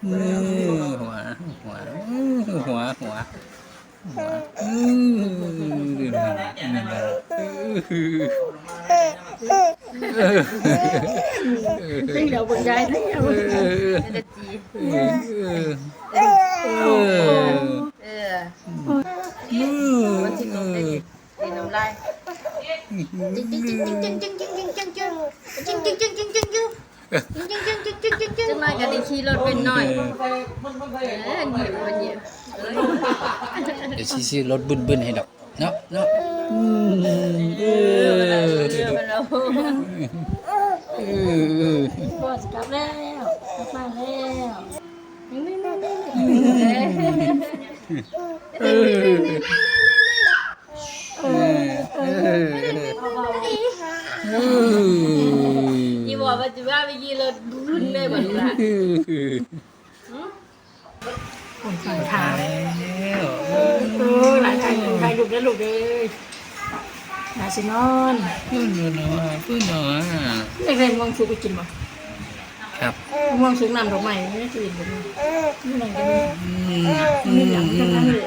หัวหัวหัวหัวหัวซึ่งเดี๋ยวบนยายทั้งเดียวจะจีมันจิงลงได้ดีน้ำลายจิงจิงจิงจิงจิงจิงจิงจิงจิงจิงจิงจิงจิงจิงจิงจิงจิงจิงจิงจะมากันในขี่รถเป็นหน่อยเหนียวเหนียวเดี๋ยวซื้อรถบึ้นๆให้ดอกเนาะเนาะพ่อจะกลับแล้วกลับมาแล้วยี่บอกว่าจะว่าไปยี่รถบุญได้หมดละคนสั่งทางหลายทางใครลูกได้ลูกเลยหลายสินอนเพื่อนหนอเด็กๆมองสูไปกินบ่ครับมองสูงน้ำดอกไม้ไม่ได้กินบ่นี่ไหนกันนี่หลังกันนั่นเลย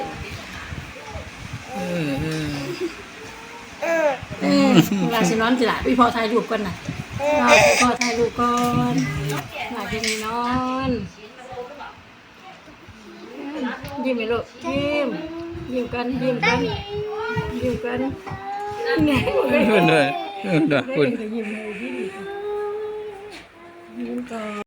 หลายสินอนสิล่ะพี่พอถ่ายรูปก่อนน่ะพอถ่ายรูปก่อนหลายที่นอนยิ้มไหมลูกยิ้มกันยิ้มกันยิ้มกันไงเพื่อนเลยยิ้มเลยยิ้มกัน